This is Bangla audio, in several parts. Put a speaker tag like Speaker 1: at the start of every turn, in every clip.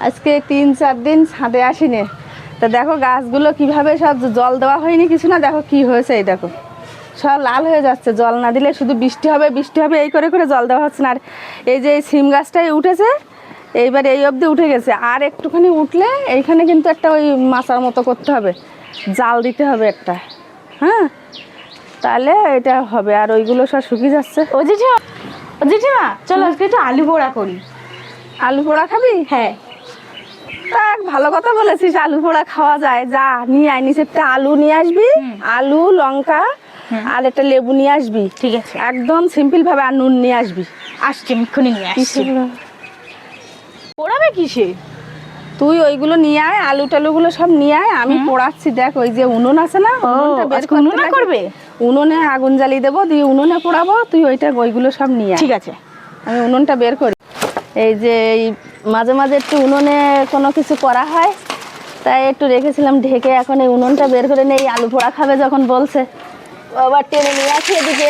Speaker 1: আজকে 3-4 দিন ছাদে আসিনি। তা দেখো গাছগুলো কিভাবে সব জল দেওয়া হয়নি কিছু না, দেখো কি হয়েছে। এই দেখো সব লাল হয়ে যাচ্ছে, জল না দিলে শুধু বৃষ্টি হবে বৃষ্টি হবে এই করে করে জল দেওয়া হচ্ছে না। আর এই যে এই সিম গাছটাই উঠেছে, এইবার এই অবধি উঠে গেছে, আর একটুখানি উঠলে এইখানে কিন্তু একটা ওই মাচার মতো করতে হবে, জাল দিতে হবে একটা। হ্যাঁ, তাহলে এটা হবে। আর ওইগুলো সব শুকিয়ে যাচ্ছে।
Speaker 2: ও জেঠিমা, ও জেঠিমা, চলো আজকে একটু আলু পোড়া করি।
Speaker 1: আলু পোড়া খাবি?
Speaker 2: হ্যাঁ।
Speaker 1: তা ভালো কথা বলেছিস, আলু পোড়া খাওয়া যায়। যা নিয়ে আয়, নিচেরটা আলু নিয়ে আসবি, আলু লঙ্কা আর একটা লেবু নিয়ে আসবি।
Speaker 2: ঠিক আছে,
Speaker 1: একদম সিম্পল ভাবে। আর নুন নিয়ে আসবি।
Speaker 2: আসছি, এক্ষুনি নিয়ে আসছি। পোড়াবে কিসে?
Speaker 1: তুই ওইগুলো নিয়ে আয়, আলু টালুগুলো সব নিয়ে আয়, আমি পোড়াচ্ছি। দেখ ওই যে উনুন আছে না, উনুনটা বের
Speaker 2: উনুনে করবে?
Speaker 1: উনুনে আগুন জ্বালিয়ে দেবো, দিয়ে উনুনে পোড়াবো। তুই ওইগুলো সব নিয়ে আয়।
Speaker 2: ঠিক আছে,
Speaker 1: আমি উনুনটা বের করি। এই যে এই মাঝে মাঝে একটু উনুনে কোনো কিছু করা হয়, তাই একটু রেখেছিলাম ঢেকে। এখন এই উনুনটা বের করে নেই, আলু পোড়া খাবে যখন বলছে। আবার টেনে নিয়ে আসি এদিকে।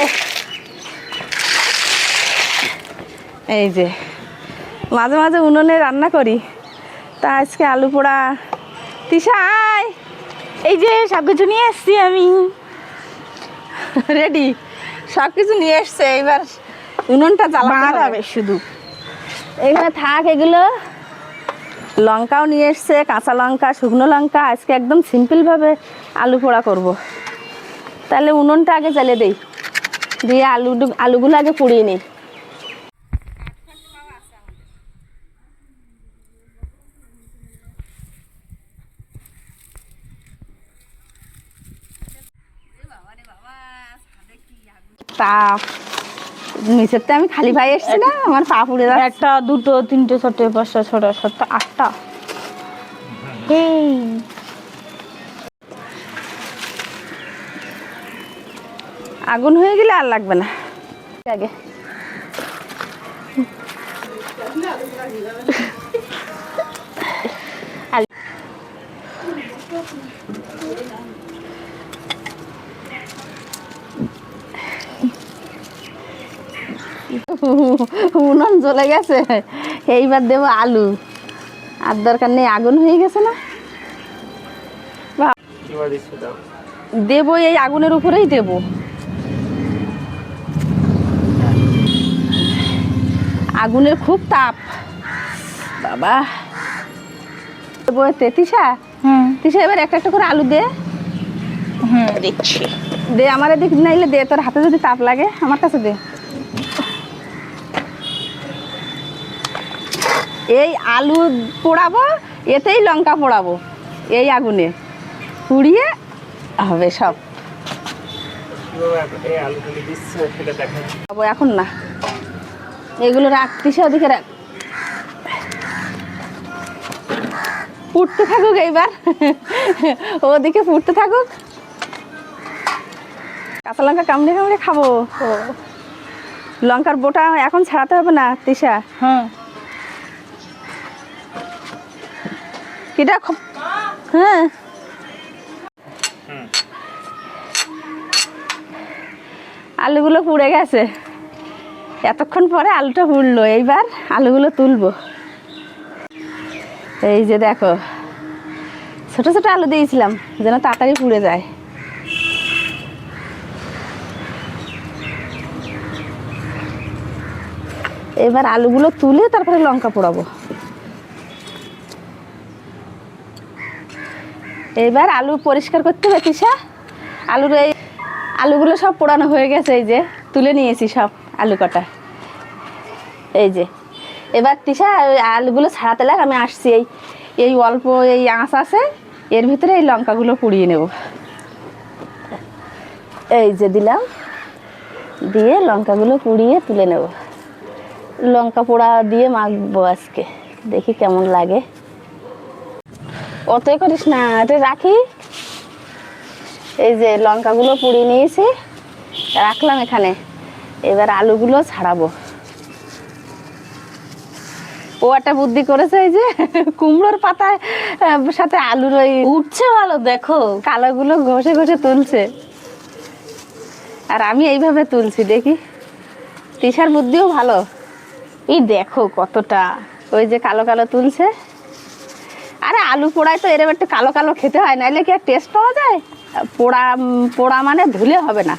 Speaker 1: এই যে মাঝে মাঝে উনুনে রান্না করি, তা আজকে আলু পোড়া। তিশা আয়,
Speaker 2: এই যে সব কিছু নিয়ে এসছি আমি।
Speaker 1: রেডি, সব কিছু নিয়ে এসছে। এইবার উনুনটা জ্বালাতে হবে
Speaker 2: শুধু।
Speaker 1: এখানে থাক এগুলো। লঙ্কাও নিয়ে এসছে, কাঁচা লঙ্কা, শুকনো লঙ্কা। আজকে একদম সিম্পলভাবে আলু পোড়া করব। তাহলে উনুনটা আগে জ্বালিয়ে দেই, দিয়ে আলুগুলো আগে পুড়িয়ে নিই। তাপ নিচেরতে আমি খালি পায়ে এসছি না, আমার পা পুড়ে যাচ্ছে।
Speaker 2: 1, 2, 3, 4, 5, 6, 7, 8টা।
Speaker 1: আগুন হয়ে গেলে আর লাগবে না। আগে উনুন জ্বলে গেছে, এইবার দেবো আলু। আর দরকার নেই, আগুন হয়ে গেছে না। দেবো এই আগুনের উপরেই দেবো। আগুনের খুব তাপ বাবা। দেবো তিশা, তিশা এবার একটা একটা করে আলু দে।
Speaker 2: দেখছি।
Speaker 1: দে আমার এদিক, নাইলে দে, তোর হাতে যদি তাপ লাগে আমার কাছে দে। এই আলু পোড়াবো, এতেই লঙ্কা পোড়াবো, এই আগুনে পুড়িয়ে হবে সব। এখন না, এগুলো রাখতিস, ওদিকে রাখ। পুড়তে থাকুক এইবার, ওদিকে পুড়তে থাকুক। কাঁচা লঙ্কা কামড়ে কামড়ে খাবো। লঙ্কার বোটা এখন ছাড়াতে হবে না তিশা। কিটা? হ্যাঁ, আলুগুলো পুড়ে গেছে। এতক্ষণ পরে আলুটা পুড়লো, এইবার আলুগুলো তুলবো। এই যে দেখো, ছোট ছোট আলু দিয়েছিলাম যেন তাড়াতাড়ি পুড়ে যায়। এবার আলুগুলো তুলে তারপরে লঙ্কা পোড়াবো। এবার আলু পরিষ্কার করতে হবে তিশা। আলুগুলো সব পোড়ানো হয়ে গেছে, এই যে তুলে নিয়েছি সব আলু কটা। এই যে এবার তিশা ওই আলুগুলো ছাড়াতে লাগ, আমি আসছি। এই অল্প এই আঁচ আছে, এর ভিতরে এই লঙ্কাগুলো পুড়িয়ে নেব। এই যে দিলাম, দিয়ে লঙ্কাগুলো পুড়িয়ে তুলে নেব। লঙ্কা পোড়া দিয়ে মাখবো আজকে, দেখি কেমন লাগে। অতই করিস না, এটা রাখি। এই যে লঙ্কাগুলো পুড়িয়ে নিয়েছি, রাখলাম এখানে। এবার আলুগুলো ছাড়াবো। ও একটা বুদ্ধি করেছে, এই যে কুমড়োর পাতায় সাথে আলুর ওই
Speaker 2: উঠছে ভালো, দেখো
Speaker 1: কালোগুলো ঘষে ঘষে তুলছে, আর আমি এইভাবে তুলছি। দেখি, তিশার বুদ্ধিও ভালো।
Speaker 2: এই দেখো কতটা,
Speaker 1: ওই যে কালো কালো তুলছে। আরে আলু পোড়ায় তো এরকম একটু কালো কালো খেতে হয়, নাহলে কি আর টেস্ট পাওয়া যায়? পোড়া পোড়া মানে ধুলে হবে না,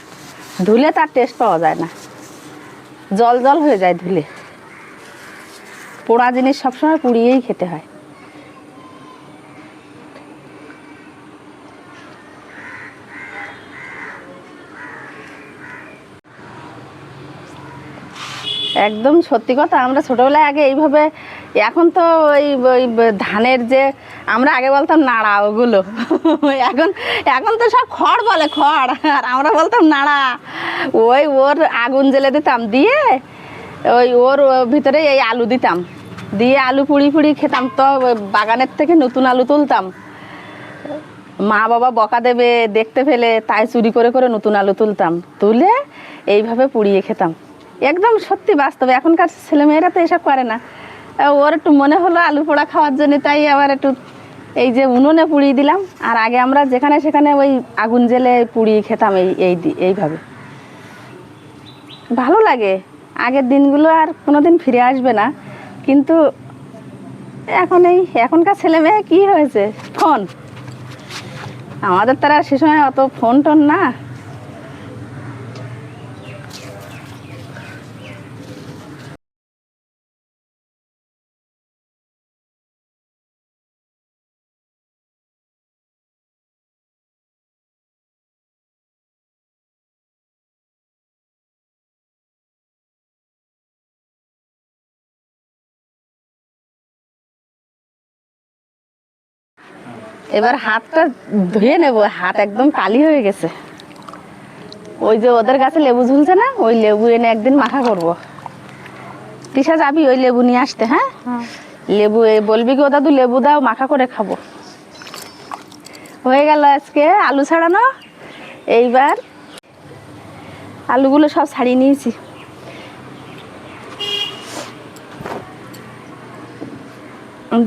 Speaker 1: ধুলে তার টেস্ট পাওয়া যায় না, জল জল হয়ে যায় ধুলে। পোড়া জিনিস সবসময় পুড়িয়েই খেতে হয়। একদম সত্যি কথা, আমরা ছোটবেলায় আগে এইভাবে, এখন তো ওই ওই ধানের যে আমরা আগে বলতাম নাড়া, ওগুলো এখন এখন তো সব খড় বলে, খড়, আর আমরা বলতাম নাড়া। ওই ওর আগুন জ্বেলে দিতাম, দিয়ে ওই ওর ভিতরে এই আলু দিতাম, দিয়ে আলু পুড়ি পুড়ি খেতাম। তো বাগানের থেকে নতুন আলু তুলতাম, মা বাবা বকা দেবে দেখতে পেলে, তাই চুরি করে করে নতুন আলু তুলতাম, তুলে এইভাবে পুড়িয়ে খেতাম। একদম সত্যি বাস্তবে, এখনকার ছেলেমেয়েরা তো এসব করে না। ওর একটু মনে হলো আলু পোড়া খাওয়ার জন্য, তাই আবার একটু এই যে উনুনে পুড়িয়ে দিলাম। আর আগে আমরা যেখানে সেখানে ওই আগুন জ্বেলে পুড়িয়ে খেতাম এইভাবে। ভালো লাগে, আগের দিনগুলো আর কোনোদিন ফিরে আসবে না। কিন্তু এখনকার ছেলে মেয়ে কী হয়েছে, ফোন। আমাদের তারা সে সময় অত ফোন টোন না। এবার হাতটা ধুয়ে নেব, হাত একদম কালি হয়ে গেছে। ওই যে ওদের কাছে লেবু ঝুলছে না, ওই লেবু এনে একদিন মাখা করব। তিশা যাবি ওই লেবু নিয়ে আসতে? হ্যাঁ, লেবু বলবি কি ও দাদু লেবু দাও, মাখা করে খাবো। হয়ে গেল আজকে আলু ছাড়ানো। এইবার আলুগুলো সব ছাড়িয়ে নিয়েছি।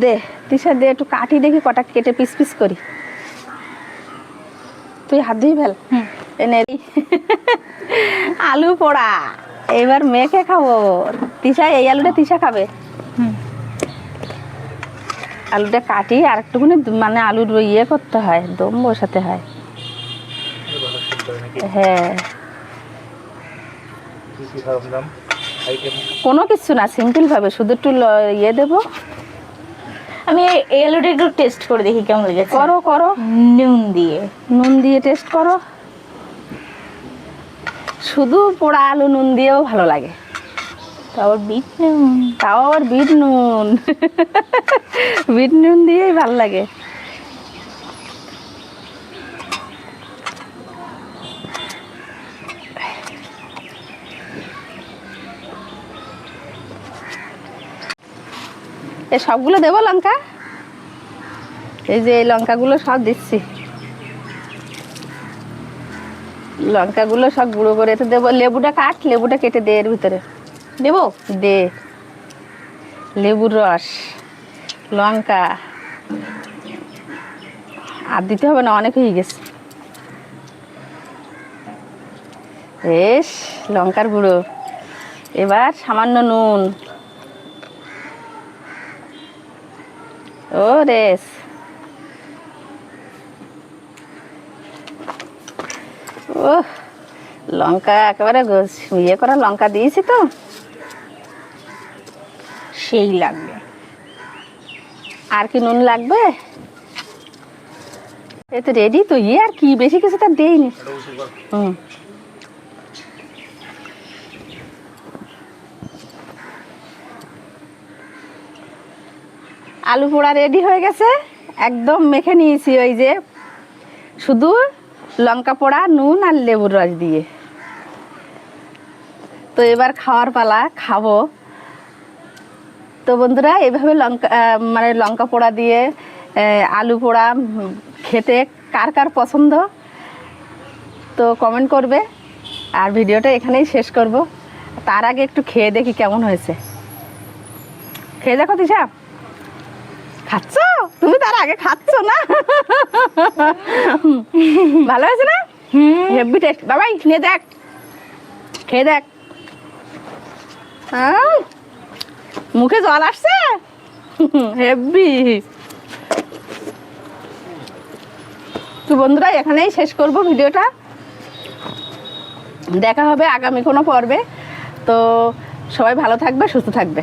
Speaker 1: দে তিশা, দে একটু কাটি, দেখি কটা কেটে পিস পিস করি। তুই হাত ধুই ফেল। এনে আলু পোড়া এবার মেখে খাবো। তিশা এই আলুটা তিশা খাবে। আলুটা কাটি আর একটুখানি মানে আলুর ইয়ে করতে হয়, দম বসাতে হয়। হ্যাঁ, কোনো কিছু না, সিম্পল ভাবে শুধু একটু ইয়ে দেবো।
Speaker 2: আমি এই আলুটা একটু টেস্ট করে দেখি কেমন লেগেছে।
Speaker 1: করো করো, নুন দিয়ে টেস্ট করো। শুধু পোড়া আলু নুন দিয়েও ভালো লাগে,
Speaker 2: তাও বিট নুন,
Speaker 1: তাও আবার বিট নুন। বিট নুন দিয়েই ভালো লাগে। এ সবগুলো দেবো লঙ্কা, এই যে এই লঙ্কাগুলো সব দিচ্ছি। লঙ্কাগুলো সব গুঁড়ো করে তো দেবো। লেবুটা কাট, লেবুটা কেটে দে, এর ভিতরে দেবো, দে। লেবুর রস, লঙ্কা আর দিতে হবে না, অনেক হয়ে গেছে। বেশ, লঙ্কার গুঁড়ো, এবার সামান্য নুন। ও রেস, ও লঙ্কা একেবারে ইয়ে করা লঙ্কা দিয়েছি তো,
Speaker 2: সেই লাগবে।
Speaker 1: আর কি নুন লাগবে? এই তো রেডি তো, ইয়ে আর কি বেশি কিছু তার দেইনি। আলু পোড়া রেডি হয়ে গেছে, একদম মেখে নিয়েছি ওই যে শুধু লঙ্কা পোড়া, নুন আর লেবুর রস দিয়ে। তো এবার খাওয়ার পালা, খাবো। তো বন্ধুরা, এইভাবে মানে লঙ্কা পোড়া দিয়ে আলু পোড়া খেতে কার কার পছন্দ, তো কমেন্ট করবে। আর ভিডিওটা এখানেই শেষ করব। তার আগে একটু খেয়ে দেখি কেমন হয়েছে। খেয়ে দেখো তিশা, খাচ্ছ তুমি? তার আগে খাচ্ছ না? ভালো হয়েছে না? Heavy taste. বাবাই নিয়ে দেখ, খেয়ে দেখ। মুখে জল আসছে, হেভি। তো বন্ধুরা এখানেই শেষ করব ভিডিওটা, দেখা হবে আগামী কোনো পর্বে। তো সবাই ভালো থাকবে, সুস্থ থাকবে।